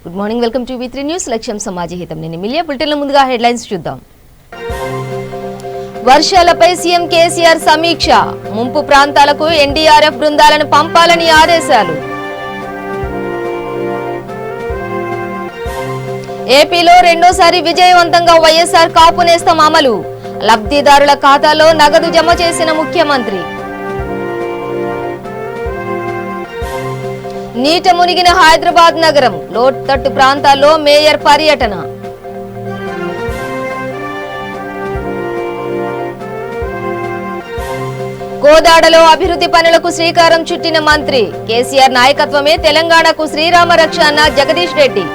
Good morning, welcome to V3 news. లక్ష్యం సమాజహితం. నేను మిలియా. బులెటిన్ల ముందుగా హెడ్లైన్స్ చూద్దాం. వర్షాలపై సీఎం కేసీఆర్ సమీక్ష. ముంపు ప్రాంతాలకు NDRF బృందాలను పంపాలని ఆదేశాలు. ఏపీలో రెండోసారి విజయవంతంగా వైఎస్ఆర్ కాపు నేస్తం అమలు. లబ్ధిదారుల ఖాతాలో నగదు జమ చేసిన ముఖ్యమంత్రి. నీట మునిగిన హైదరాబాద్ నగరం. లోతట్టు ప్రాంతాల్లో మేయర్ పర్యటన. కోదాడలో అభివృద్ధి పనులకు శ్రీకారం చుట్టిన మంత్రి. కేసీఆర్ నాయకత్వమే తెలంగాణకు శ్రీరామ రక్ష అన్న జగదీష్ రెడ్డి.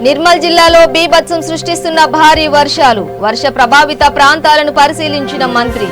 నిర్మల్ జిల్లాలో బీభత్సం సృష్టిస్తున్న భారీ వర్షాలు. వర్ష ప్రభావిత ప్రాంతాలను పరిశీలించిన మంత్రి.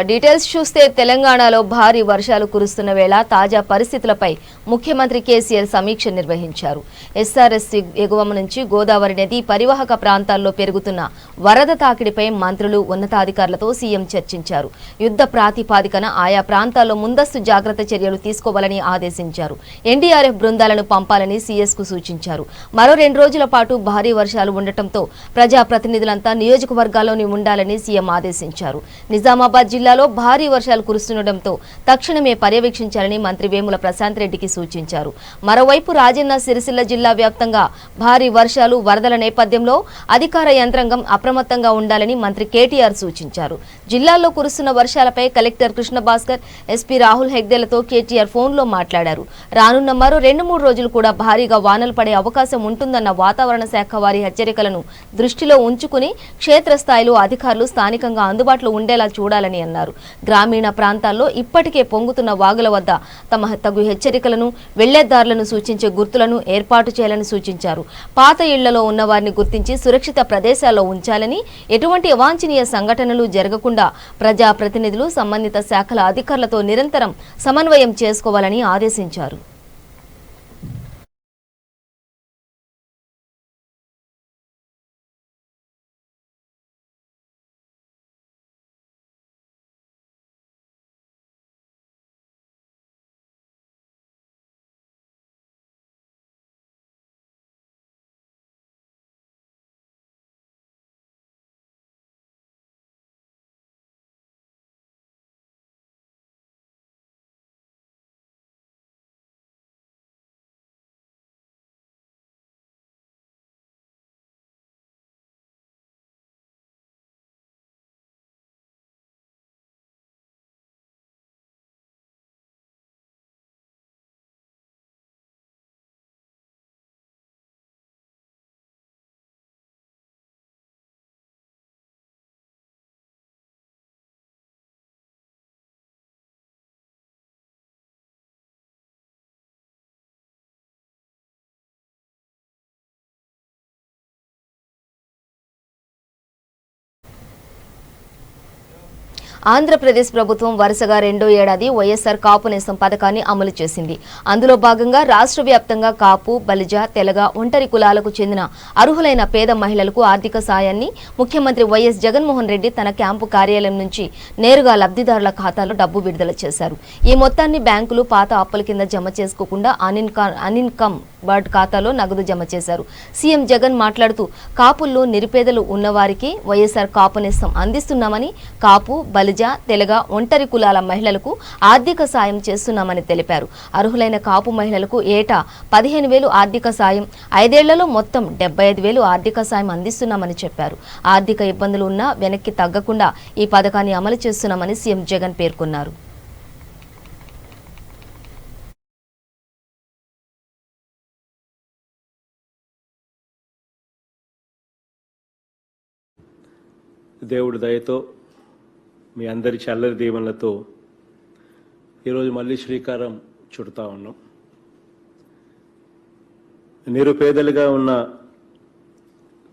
డీటెయిల్స్ చూస్తే తెలంగాణలో భారీ వర్షాలు కురుస్తున్న వేళ తాజా పరిస్థితులపై ముఖ్యమంత్రి కేసీఆర్ సమీక్ష నిర్వహించారు. SRS ఎగువ నుంచి గోదావరి నది పరివాహక ప్రాంతాల్లో పెరుగుతున్న వరద తాకిడిపై మంత్రులు ఉన్నతాధికారులతో సీఎం చర్చించారు. యుద్ధ ప్రాతిపాదికన ఆయా ప్రాంతాల్లో ముందస్తు జాగ్రత్త చర్యలు తీసుకోవాలని ఆదేశించారు. NDRF బృందాలను పంపాలని CS కు సూచించారు. మరో 2 రోజుల పాటు భారీ వర్షాలు ఉండటంతో ప్రజాప్రతినిధులంతా నియోజకవర్గాల్లోని ఉండాలని సీఎం ఆదేశించారు. నిజామాబాద్ జిల్లాలో భారీ వర్షాలు కురుస్తుండటంతో తక్షణమే పర్యవేక్షించాలని మంత్రి వేముల ప్రశాంత్ రెడ్డికి సూచించారు. మరోవైపు రాజన్న సిరిసిల్ల జిల్లా వ్యాప్తంగా భారీ వర్షాలు వరదల నేపథ్యంలో అధికార యంత్రాంగం అప్రమత్తంగా ఉండాలని మంత్రి కేటీఆర్ సూచించారు. జిల్లాల్లో కురుస్తున్న వర్షాలపై కలెక్టర్ కృష్ణ భాస్కర్, SP రాహుల్ హెగ్దేలతో కేటీఆర్ ఫోన్లో మాట్లాడారు. రానున్న మరో 2-3 రోజులు కూడా భారీగా వానలు పడే అవకాశం ఉంటుందన్న వాతావరణ శాఖ వారి హెచ్చరికలను దృష్టిలో ఉంచుకుని క్షేత్రస్థాయిలో అధికారులు స్థానికంగా అందుబాటులో ఉండేలా చూడాలని అన్నారు. గ్రామీణ ప్రాంతాల్లో ఇప్పటికే పొంగుతున్న వాగుల వద్ద తగు హెచ్చరికలను, వెళ్లేదారులను సూచించే గుర్తులను ఏర్పాటు చేయాలని సూచించారు. పాత ఇళ్లలో ఉన్న వారిని గుర్తించి సురక్షిత ప్రదేశాల్లో ఉంచాలని, ఎటువంటి అవాంఛనీయ సంఘటనలు జరగకుండా ప్రజాప్రతినిధులు సంబంధిత శాఖల అధికారులతో నిరంతరం సమన్వయం చేసుకోవాలని ఆదేశించారు. ఆంధ్రప్రదేశ్ ప్రభుత్వం వరుసగా 2వ ఏడాది వైఎస్ఆర్ కాపు నేస్తం పథకాన్ని అమలు చేసింది. అందులో భాగంగా రాష్ట్ర వ్యాప్తంగా కాపు, బలిజ, తెలగ, ఒంటరి కులాలకు చెందిన అర్హులైన పేద మహిళలకు ఆర్థిక సాయాన్ని ముఖ్యమంత్రి వైఎస్ జగన్మోహన్ రెడ్డి తన క్యాంపు కార్యాలయం నుంచి నేరుగా లబ్ధిదారుల ఖాతాలో డబ్బు విడుదల చేశారు. ఈ మొత్తాన్ని బ్యాంకులు పాత అప్పుల కింద జమ చేసుకోకుండా అన్ఇన్కమ్ బర్డ్ ఖాతాలో నగదు జమ చేశారు. సీఎం జగన్ మాట్లాడుతూ కాపుల్లో నిరుపేదలు ఉన్నవారికి వైఎస్ఆర్ కాపు నేస్తం అందిస్తున్నామని, కాపు, బలిజ, తెలగ, ఒంటరి కులాల మహిళలకు ఆర్థిక సాయం చేస్తున్నామని తెలిపారు. అర్హులైన కాపు మహిళలకు ఏటా 15,000 ఆర్థిక సాయం, 5 ఏళ్లలో మొత్తం 75,000 ఆర్థిక సాయం అందిస్తున్నామని చెప్పారు. ఆర్థిక ఇబ్బందులు ఉన్నా వెనక్కి తగ్గకుండా ఈ పథకాన్ని అమలు చేస్తున్నామని సీఎం జగన్ పేర్కొన్నారు. దేవుడి దయతో మీ అందరి చల్లరి దీవెనలతో ఈరోజు మళ్ళీ శ్రీకారం చుడతా ఉన్నాం. నిరుపేదలుగా ఉన్న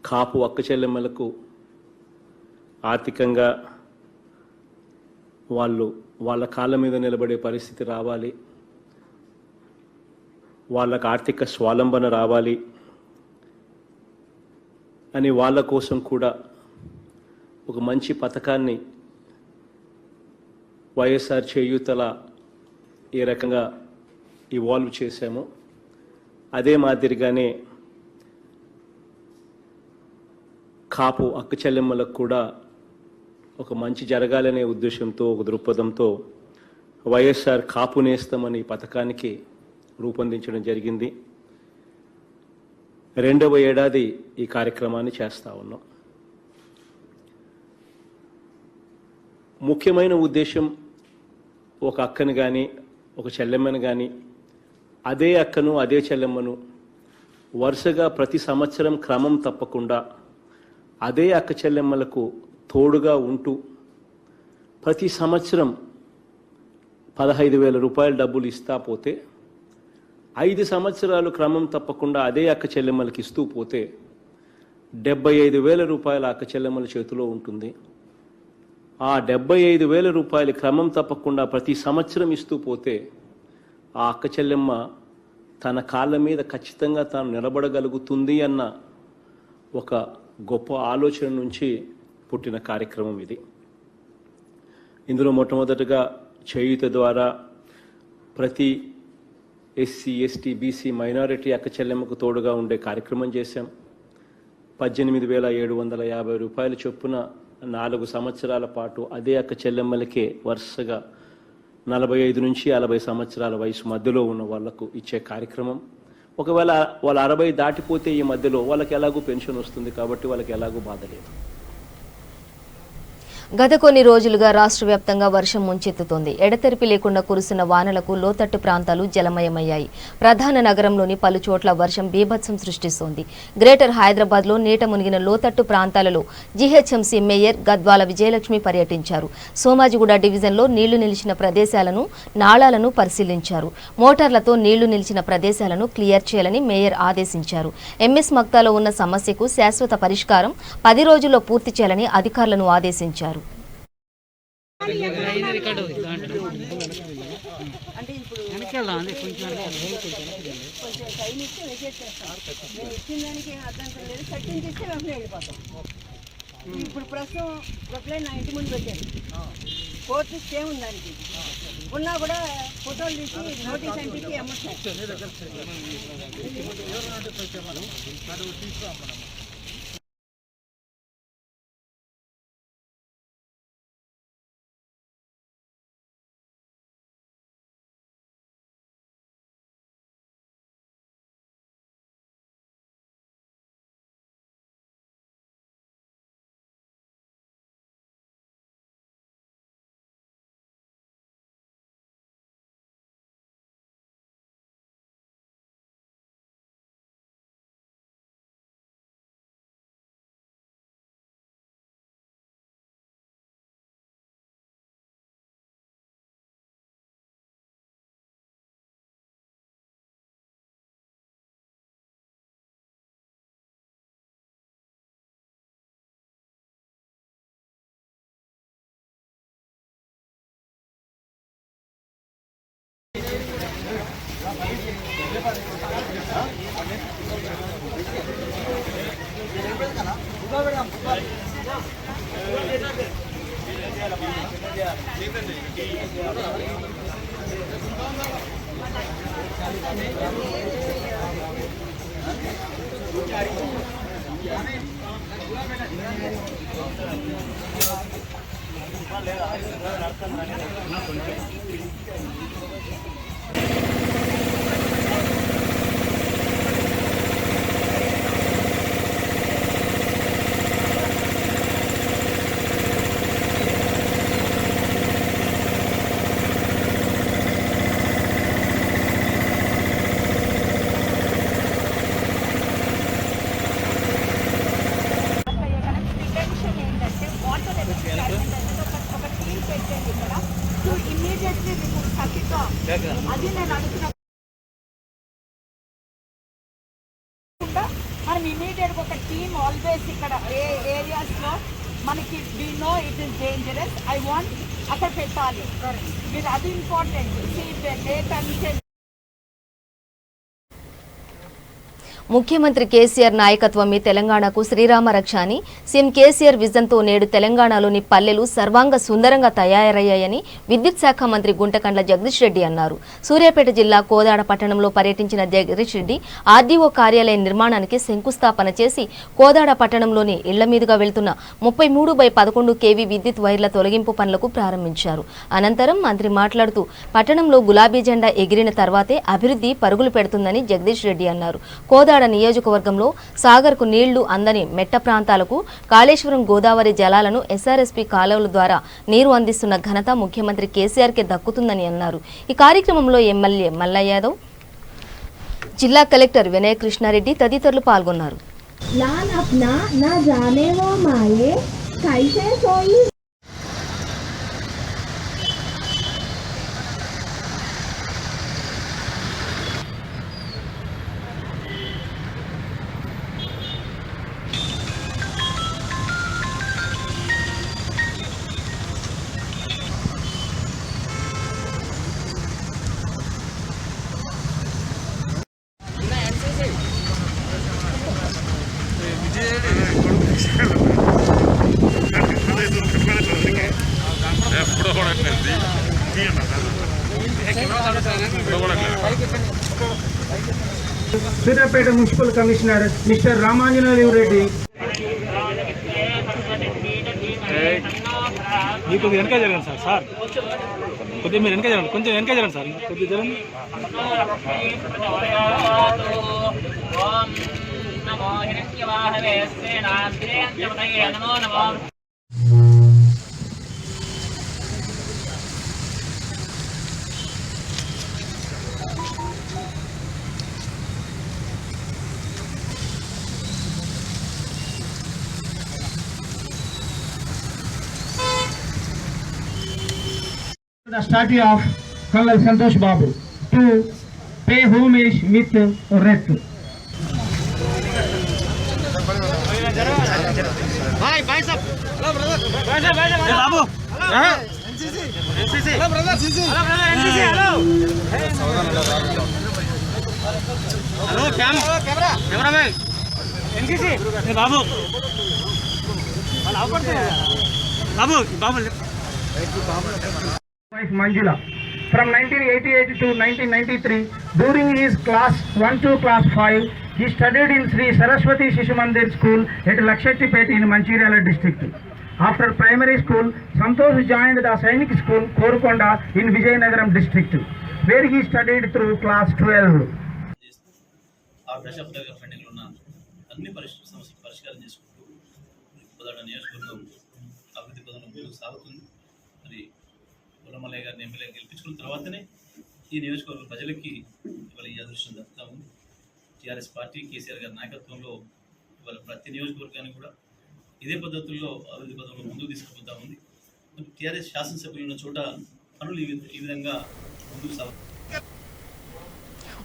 కాపు అక్క చెల్లెమ్మలకు ఆర్థికంగా వాళ్ళ కాళ్ళ మీద నిలబడే పరిస్థితి రావాలి, వాళ్ళకు ఆర్థిక స్వావలంబన రావాలి అని వాళ్ళ కోసం కూడా ఒక మంచి పథకాన్ని వైఎస్ఆర్ చేయూతల ఏ రకంగా ఇవాల్వ్ చేశామో అదే మాదిరిగానే కాపు అక్క చెల్లెమ్మలకు కూడా ఒక మంచి జరగాలనే ఉద్దేశంతో, ఒక దృక్పథంతో వైఎస్ఆర్ కాపు నేస్తమని పథకానికి రూపొందించడం జరిగింది. 2వ ఏడాది ఈ కార్యక్రమాన్ని చేస్తా ఉన్నాం. ముఖ్యమైన ఉద్దేశం ఒక అక్కను కానీ ఒక చెల్లెమ్మను కానీ అదే అక్కను అదే చెల్లెమ్మను వరుసగా ప్రతి సంవత్సరం క్రమం తప్పకుండా అదే అక్క చెల్లెమ్మలకు తోడుగా ఉంటూ ప్రతి సంవత్సరం 15,000 రూపాయల డబ్బులు ఇస్తా పోతే 5 సంవత్సరాలు క్రమం తప్పకుండా అదే అక్క చెల్లెమ్మలకి ఇస్తూ పోతే 75,000 రూపాయల అక్క చెల్లెమ్మల చేతిలో ఉంటుంది. ఆ 75,000 రూపాయలు క్రమం తప్పకుండా ప్రతి సంవత్సరం ఇస్తూ పోతే ఆ అక్క చెల్లెమ్మ తన కాళ్ళ మీద ఖచ్చితంగా తాను నిలబడగలుగుతుంది అన్న ఒక గొప్ప ఆలోచన నుంచి పుట్టిన కార్యక్రమం ఇది. ఇందులో మొట్టమొదటగా చేయూత ద్వారా ప్రతి ఎస్సీ, ఎస్టీ, బీసీ, మైనారిటీ అక్క చెల్లెమ్మకు తోడుగా ఉండే కార్యక్రమం చేశాం. 18,750 రూపాయల చొప్పున 4 సంవత్సరాల పాటు అదే అక్క చెల్లెమ్మలకే వరుసగా 45 నుంచి 50 సంవత్సరాల వయసు మధ్యలో ఉన్న వాళ్లకు ఇచ్చే కార్యక్రమం. ఒకవేళ వాళ్ళు 60 దాటిపోతే ఈ మధ్యలో వాళ్ళకి ఎలాగూ పెన్షన్ వస్తుంది కాబట్టి వాళ్ళకి ఎలాగూ బాధ లేదు. గత కొన్ని రోజులుగా రాష్ట్ర వ్యాప్తంగా వర్షం ముంచెత్తుతోంది. ఎడతెరిపి లేకుండా కురుస్తున్న వానలకు లోతట్టు ప్రాంతాలు జలమయమయ్యాయి. ప్రధాన నగరంలోని పలు చోట్ల వర్షం బీభత్సం సృష్టిస్తోంది. గ్రేటర్ హైదరాబాద్లో నీట మునిగిన లోతట్టు ప్రాంతాలలో జీహెచ్ఎంసీ మేయర్ గద్వాల విజయలక్ష్మి పర్యటించారు. సోమాజిగూడ డివిజన్లో నీళ్లు నిలిచిన ప్రదేశాలను, నాళాలను పరిశీలించారు. మోటార్లతో నీళ్లు నిలిచిన ప్రదేశాలను క్లియర్ చేయాలని మేయర్ ఆదేశించారు. ఎంఎస్ మక్తాలో ఉన్న సమస్యకు శాశ్వత పరిష్కారం 10 రోజుల్లో పూర్తి చేయాలని అధికారులను ఆదేశించారు. ఇప్పుడు ప్రస్తుతం ప్రొక్లైన్ నా ఇంటి ముందు పెట్టారు. కోర్టు స్టే ఉంది దానికి. ఉన్నా కూడా ఫోటోలు తీసి నోటీస్ అంటే మనం ఇమీడియట్ ఒక టీమ్ ఆల్వేస్ ఇక్కడ ఏ ఏరియాస్ లో మనకి we know it is dangerous I want అక్కడ పెట్టాలి. మీరు అది ఇంపార్టెంట్. ముఖ్యమంత్రి కేసీఆర్ నాయకత్వం మీ తెలంగాణకు శ్రీరామ రక్ష అని సీఎం కేసీఆర్ విజన్తో నేడు తెలంగాణలోని పల్లెలు సర్వాంగ సుందరంగా తయారయ్యాయని విద్యుత్ శాఖ మంత్రి గుంటకండ్ల జగదీష్ రెడ్డి అన్నారు. సూర్యాపేట జిల్లా కోదాడ పట్టణంలో పర్యటించిన జగదీష్ రెడ్డి ఆర్డీఓ కార్యాలయ నిర్మాణానికి శంకుస్థాపన చేసి కోదాడ పట్టణంలోని ఇళ్ల మీదుగా వెళ్తున్న 33/11 kV విద్యుత్ వైర్ల తొలగింపు పనులకు ప్రారంభించారు. అనంతరం మంత్రి మాట్లాడుతూ పట్టణంలో గులాబీ జెండా ఎగిరిన తర్వాతే అభివృద్ధి పరుగులు పెడుతుందని జగదీష్ రెడ్డి అన్నారు. కోదాడ నియోజకవర్గంలో సాగర్కు నీళ్లు అందని మెట్ట ప్రాంతాలకు కాళేశ్వరం గోదావరి జలాలను ఎస్ఆర్ఎస్పీ కాలువల ద్వారా నీరు అందిస్తున్న ఘనత ముఖ్యమంత్రి కేసీఆర్కే దక్కుతుందని అన్నారు. ఈ కార్యక్రమంలో ఎమ్మెల్యే మల్లయ్య యాదవ్, జిల్లా కలెక్టర్ వినయ కృష్ణారెడ్డి తదితరులు పాల్గొన్నారు. Suryapet municipal commissioner mister Ramanjaneyulu Reddy. మీరు కొద్దిగా వెనక జరగండి సార్. కొద్దిగా మీరు వెనక జరగండి, కొంచెం వెనక జరగండి సార్, కొద్దిగా జరగండి. The statue of Colonel Santosh Babu to pay homage with wreath. Bye sir. Hello brother. Hey Babu. NCC. Hello brother. Hello brother NCC. Hello. Hello cameraman. NCC. Hey Babu. Babu. Wife Manjula. From 1988 to 1993, during his class 1 to class 5, he studied in Sri Saraswati Shishu Mandir School at Lakshatipet in Mancheriala district. After primary school, Santosh joined the Sainik School, Korukonda in Vijayanagaram district, where he studied through class 12. ఆ దశాబ్దాలుగా పెండింగ్లో ఉన్న అన్ని సమస్యలు పరిష్కారం చేసుకుంటూ కోదాడ నియోజకవర్గం అభివృద్ధి పదంలో ముందుకు సాగుతుంది. మరి పుల్లమల్లయ్య గారిని ఎమ్మెల్యే గెలిపించుకున్న తర్వాతనే ఈ నియోజకవర్గ ప్రజలకి ఇవాళ ఈ అదృష్టం దక్కుతా ఉంది. టీఆర్ఎస్ పార్టీ కేసీఆర్ గారి నాయకత్వంలో ఇవాళ ప్రతి నియోజకవర్గాన్ని కూడా ఇదే పద్ధతుల్లో అభివృద్ధి పదంలో ముందుకు తీసుకుపోతా ఉంది. టీఆర్ఎస్ శాసనసభ్యులు ఉన్న చోట పనులు ఈ విధంగా ముందుకు సాగుతాయి.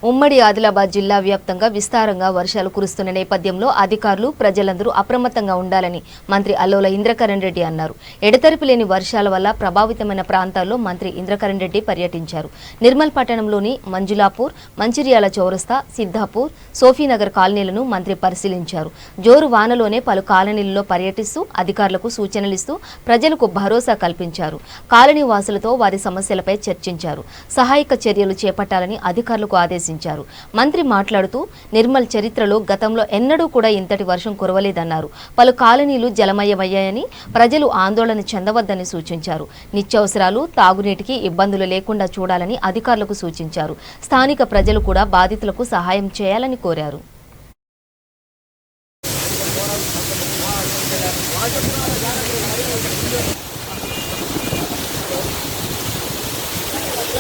ఉమ్మడి ఆదిలాబాద్ జిల్లా వ్యాప్తంగా విస్తారంగా వర్షాలు కురుస్తున్న నేపథ్యంలో అధికారులు ప్రజలందరూ అప్రమత్తంగా ఉండాలని మంత్రి అల్లోల ఇంద్రకరణ్ రెడ్డి అన్నారు. ఎడతెరిపి లేని వర్షాల వల్ల ప్రభావితమైన ప్రాంతాల్లో మంత్రి ఇంద్రకరణ్ రెడ్డి పర్యటించారు. నిర్మల్ పట్టణంలోని మంజులాపూర్, మంచిర్యాల చౌరస్తా, సిద్ధాపూర్, సోఫీనగర్ కాలనీలను మంత్రి పరిశీలించారు. జోరు వానలోనే పలు కాలనీలలో పర్యటిస్తూ అధికారులకు సూచనలిస్తూ ప్రజలకు భరోసా కల్పించారు. కాలనీ వాసులతో వారి సమస్యలపై చర్చించారు. సహాయక చర్యలు చేపట్టాలని అధికారులకు ఆదేశించారు. మంత్రి మాట్లాడుతూ నిర్మల్ చరిత్రలో గతంలో ఎన్నడూ కూడా ఇంతటి వర్షం కురవలేదన్నారు. పలు కాలనీలు జలమయమయ్యాయని ప్రజలు ఆందోళన చెందవద్దని సూచించారు. నిత్యావసరాలు, తాగునీటికి ఇబ్బందులు లేకుండా చూడాలని అధికారులకు సూచించారు. స్థానిక ప్రజలు కూడా బాధితులకు సహాయం చేయాలని కోరారు.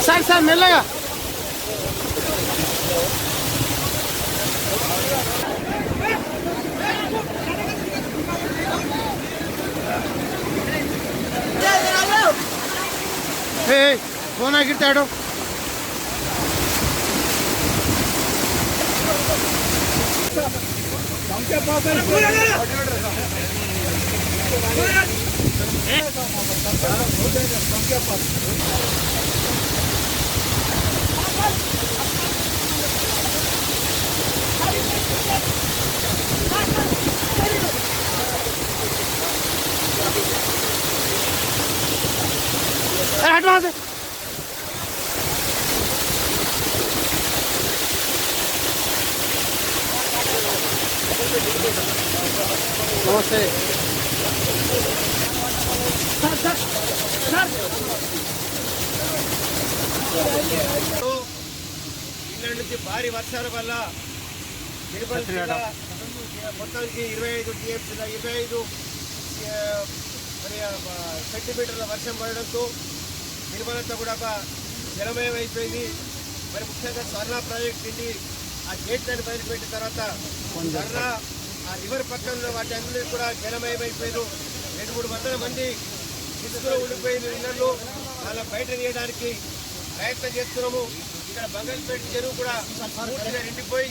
సార్ మెల్లగా. ఫోన్ ఆగిస్తాడు. ఇళ్ళ నుంచి భారీ వర్షాల వల్ల నిర్మల్ జిల్లా మొత్తానికి 25 టీఎంసీల 25 సెంటీమీటర్ల వర్షం పడడంతో నిర్మలంతా కూడా జలమయం అయిపోయింది. మరి ముఖ్యంగా స్వర్ణ ప్రాజెక్ట్ నుండి ఆ గేట్లను బయలుపెట్టిన తర్వాత స్వర్ణ ఆ రివర్ పక్కన ఉన్న వాటి అందరినీ కూడా జలమయం అయిపోయారు. 2-3 వందల మంది ఇసుకలో ఉండిపోయిన ఇళ్లలో వాళ్ళ బయట తీయడానికి ప్రయత్నం చేస్తున్నాము. ఇక్కడ బంగాళపేట చెరువు కూడా పూర్తిగా నిండిపోయి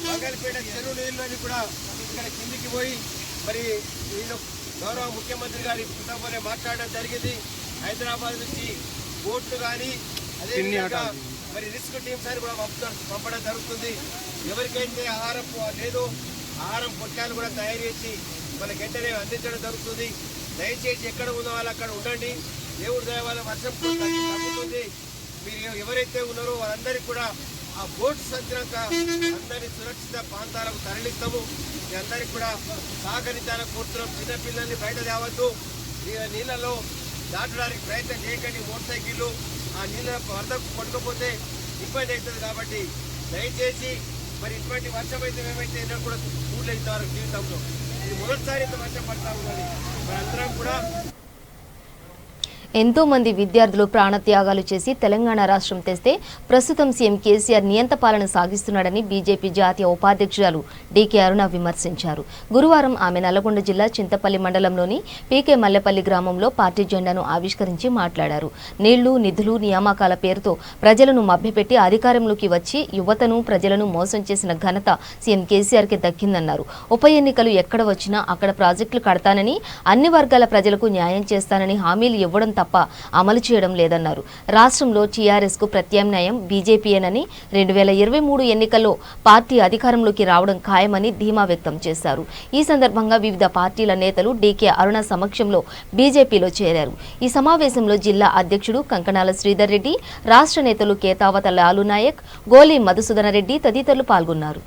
బంగాళపేట చెరువు నీళ్ళని కూడా ఇక్కడ కిందికి పోయి మరి వీళ్ళు గౌరవ ముఖ్యమంత్రి గారి కుటుంబంలో మాట్లాడడం జరిగింది. హైదరాబాద్ నుంచి బోట్లు కానీ అదేవిధంగా మరి రిస్క్ టీమ్స్ అని కూడా పంపడం జరుగుతుంది. ఎవరికైతే ఆహారం లేదో ఆహారం పొట్టాలు కూడా తయారు చేసి వాళ్ళకి వెంటనే అందించడం జరుగుతుంది. దయచేసి ఎక్కడ ఉన్న వాళ్ళు అక్కడ ఉండండి. దేవుడి దయ వల్ల వర్షం తగ్గుతుంది. మీరు ఎవరైతే ఉన్నారో వాళ్ళందరికీ కూడా ఆ బోట్ సంచినాక అందరినీ సురక్షిత ప్రాంతాలకు తరలిస్తాము. మీ అందరికీ కూడా సహకరించాలని కోరుతున్నాం. చిన్నపిల్లల్ని బయట తేవద్దు, నీళ్ళలో దాటడానికి ప్రయత్నం చేయకండి. మోటార్ సైకిళ్ళు ఆ నీళ్ళ వరదకు కొట్టుకపోతే ఇబ్బంది అవుతుంది. కాబట్టి దయచేసి మరి ఇటువంటి వర్షం అయితే ఏమైతే ఎన్నో కూడా చూడలేదు ఇంతవరకు జీవితంలో. ఇది మొదటిసారి ఇంత వర్షం పడతా ఉన్నది. మనందరం కూడా ఎంతో మంది విద్యార్థులు ప్రాణత్యాగాలు చేసి తెలంగాణ రాష్ట్రం తెస్తే ప్రస్తుతం సీఎం కేసీఆర్ నియంత పాలన సాగిస్తున్నాడని బీజేపీ జాతీయ ఉపాధ్యక్షురాలు డీకే అరుణ విమర్శించారు. గురువారం ఆమె నల్లగొండ జిల్లా చింతపల్లి మండలంలోని పీకే మల్లెపల్లి గ్రామంలో పార్టీ జెండాను ఆవిష్కరించి మాట్లాడారు. నీళ్లు, నిధులు, నియామకాల పేరుతో ప్రజలను మభ్యపెట్టి అధికారంలోకి వచ్చి యువతను, ప్రజలను మోసం చేసిన ఘనత సీఎం కేసీఆర్కి దక్కిందన్నారు. ఉప ఎన్నికలు ఎక్కడ వచ్చినా అక్కడ ప్రాజెక్టులు కడతానని, అన్ని వర్గాల ప్రజలకు న్యాయం చేస్తానని హామీలు ఇవ్వడం తప్ప అమలు చేయడం లేదన్నారు. రాష్ట్రంలో టీఆర్ఎస్ కు ప్రత్యామ్నాయం బీజేపీయేనని, 2023 ఎన్నికల్లో పార్టీ అధికారంలోకి రావడం ఖాయమని ధీమా వ్యక్తం చేశారు. ఈ సందర్భంగా వివిధ పార్టీల నేతలు డీకే అరుణ సమక్షంలో బీజేపీలో చేరారు. ఈ సమావేశంలో జిల్లా అధ్యక్షుడు కంకణాల శ్రీధర్ రెడ్డి, రాష్ట్ర నేతలు కేతావత లాలు నాయక్, గోలి మధుసూదన రెడ్డి తదితరులు పాల్గొన్నారు.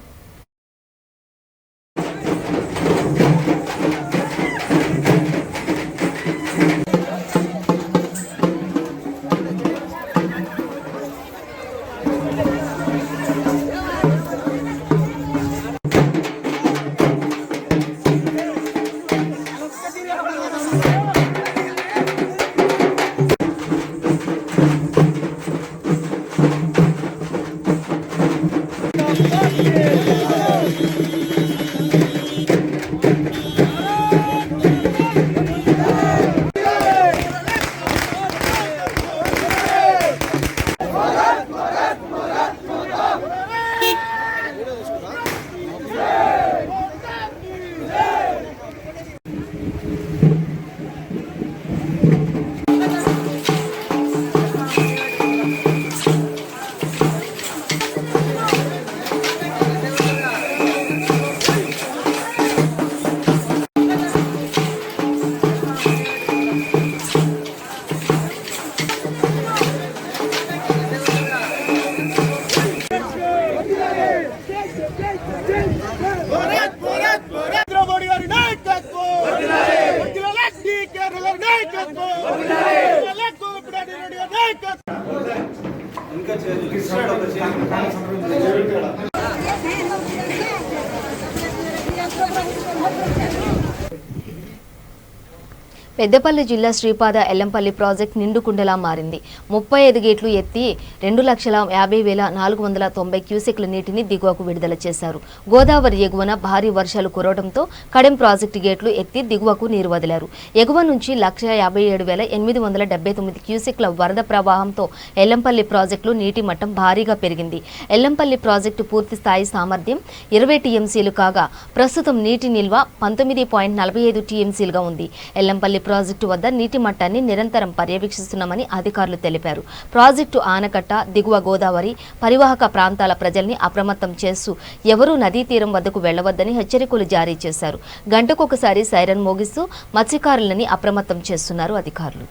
పెద్దపల్లి జిల్లా శ్రీపాద ఎల్లంపల్లి ప్రాజెక్ట్ నిండుకుండలా మారింది. 35 గేట్లు ఎత్తి 2,50,490 క్యూసెక్ల నీటిని దిగువకు విడుదల చేశారు. గోదావరి ఎగువన భారీ వర్షాలు కురవడంతో కడెం ప్రాజెక్టు గేట్లు ఎత్తి దిగువకు నీరు వదిలారు. ఎగువ నుంచి 1,57,879 క్యూసెక్ల వరద ప్రవాహంతో ఎల్లంపల్లి ప్రాజెక్టులో నీటి మట్టం భారీగా పెరిగింది. ఎల్లంపల్లి ప్రాజెక్టు పూర్తి స్థాయి సామర్థ్యం 20 టీఎంసీలు కాగా ప్రస్తుతం నీటి నిల్వ 19.45 టీఎంసీలుగా ఉంది. ఎల్లంపల్లి ప్రాజెక్టు వద్ద నీటి మట్టాన్ని నిరంతరం పర్యవేక్షిస్తున్నామని అధికారులు తెలిపారు. ప్రాజెక్టు ఆనకట్ట, దిగువ గోదావరి పరివాహక ప్రాంతాల ప్రజల్ని అప్రమత్తం చేస్తూ ఎవరూ నదీ తీరం వద్దకు వెళ్లవద్దని హెచ్చరికలు జారీ చేశారు. గంటకొకసారి సైరన్ మోగిస్తూ మత్స్యకారులని అప్రమత్తం చేస్తున్నారు అధికారులు.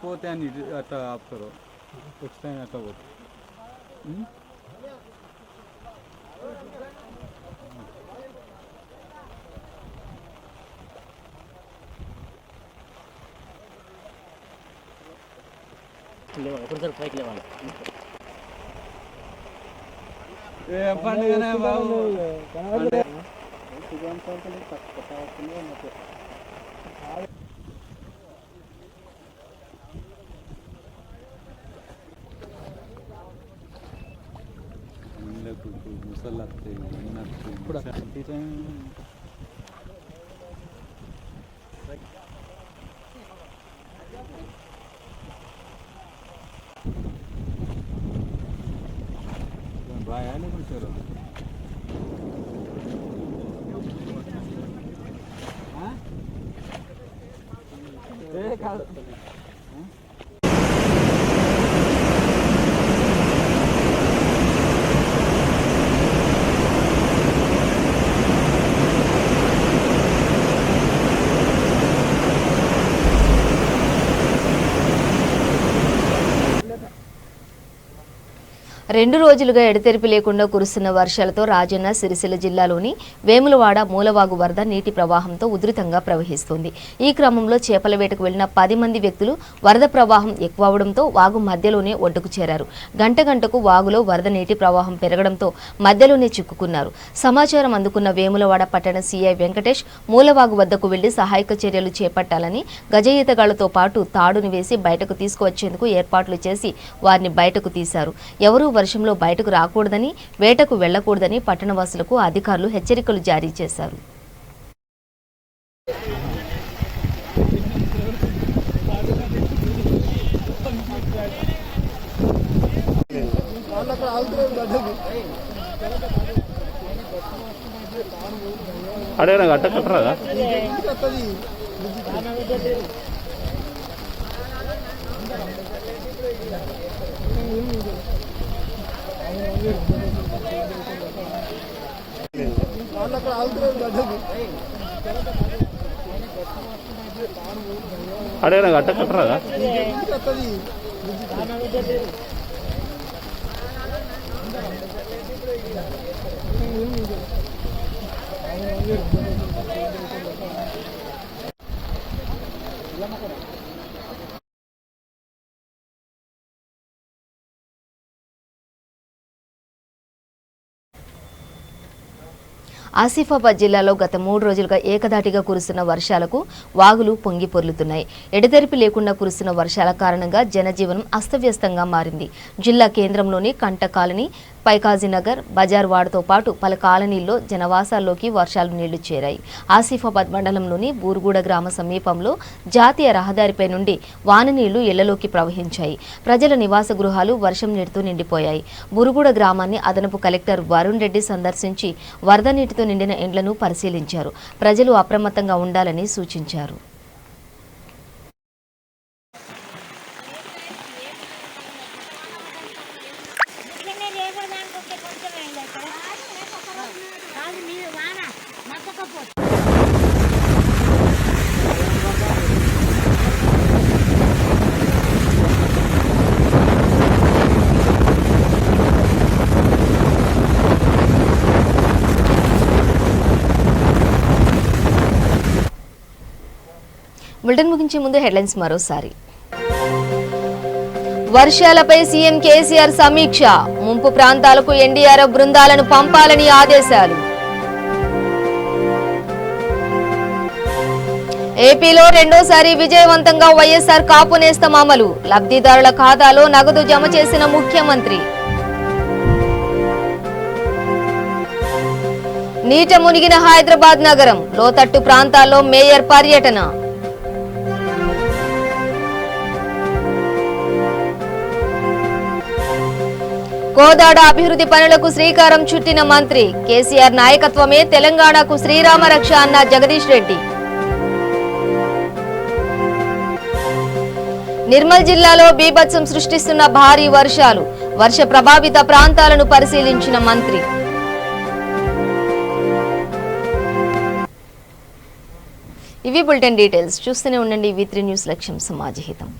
పోతే అని అట్లా ఆపుతారు ఖచ్చితంగా అట్లా పోతే ఏం పండుగనే బాబు ముసళ్ళు బాగా కూర్చోరు కాదు రెండు రోజులుగా ఎడతెరిపి లేకుండా కురుస్తున్న వర్షాలతో రాజన్న సిరిసిల్ల జిల్లాలోని వేములవాడ మూలవాగు వరద నీటి ప్రవాహంతో ఉధృతంగా ప్రవహిస్తోంది. ఈ క్రమంలో చేపల వేటకు వెళ్లిన 10 మంది వ్యక్తులు వరద ప్రవాహం ఎక్కువ అవడంతో వాగు మధ్యలోనే ఒడ్డుకు చేరారు. గంట గంటకు వాగులో వరద నీటి ప్రవాహం పెరగడంతో మధ్యలోనే చిక్కుకున్నారు. సమాచారం అందుకున్న వేములవాడ పట్టణ సీఐ వెంకటేష్ మూలవాగు వద్దకు వెళ్లి సహాయక చర్యలు చేపట్టాలని గజ ఈతగాళ్లతో పాటు తాడును వేసి బయటకు తీసుకువచ్చేందుకు ఏర్పాట్లు చేసి వారిని బయటకు తీశారు. ఎవరూ వర్షంలో బయటకు రాకూడదని, వేటకు వెళ్లకూడదని పట్టణవాసులకు అధికారులు హెచ్చరికలు జారీ చేశారు. అడేనా గట్ట కట్టరాదా అడేనా గట్ట కట్టరాదా ఆసిఫాబాద్ జిల్లాలో గత 3 రోజులుగా ఏకధాటిగా కురుస్తున్న వర్షాలకు వాగులు పొంగి పొర్లుతున్నాయి. ఎడతెరిపి లేకుండా కురుస్తున్న వర్షాల కారణంగా జనజీవనం అస్తవ్యస్తంగా మారింది. జిల్లా కేంద్రంలోని కంట కాలనీ, పైకాజీనగర్, బజార్ వాడతో పాటు పలు కాలనీల్లో జనవాసాల్లోకి వర్షాలు నీళ్లు చేరాయి. ఆసిఫాబాద్ మండలంలోని బూరుగుడ గ్రామ సమీపంలో జాతీయ రహదారిపై నుండి వాన నీళ్లు ఇళ్లలోకి ప్రవహించాయి. ప్రజల నివాస గృహాలు వర్షం నీటితో నిండిపోయాయి. బూరుగుడ గ్రామాన్ని అదనపు కలెక్టర్ వరుణ్ రెడ్డి సందర్శించి వరద నీటితో నిండిన ఇండ్లను పరిశీలించారు. ప్రజలు అప్రమత్తంగా ఉండాలని సూచించారు. బులెటిన్ ముగించే ముందు హెడ్లైన్స్ మరోసారి. వర్షాలపై సీఎం కేసీఆర్ సమీక్ష, ముంపు ప్రాంతాలకు ఎన్డీఆర్ఎఫ్ బృందాలను పంపాలని ఆదేశాలు. ఏపీలో రెండోసారి విజయవంతంగా వైఎస్ఆర్ కాపు నేస్తం అమలు, లబ్ధిదారుల ఖాతాలో నగదు జమ చేసిన ముఖ్యమంత్రి. నీట మునిగిన హైదరాబాద్ నగరం, లోతట్టు ప్రాంతాల్లో మేయర్ పర్యటన. కోదాడ అభివృద్ధి పనులకు శ్రీకారం చుట్టిన మంత్రి, కేసీఆర్ నాయకత్వమే తెలంగాణకు శ్రీరామ రక్ష అన్న జగదీష్ రెడ్డి. నిర్మల్ జిల్లాలో బీభత్సం సృష్టిస్తున్న భారీ వర్షాలు, వర్ష ప్రభావిత ప్రాంతాలను పరిశీలించిన మంత్రి. ఇవి బులెటిన్ డీటెయిల్స్. చూస్తూనే ఉండండి V3 న్యూస్, లక్ష్యం సమాజహితం.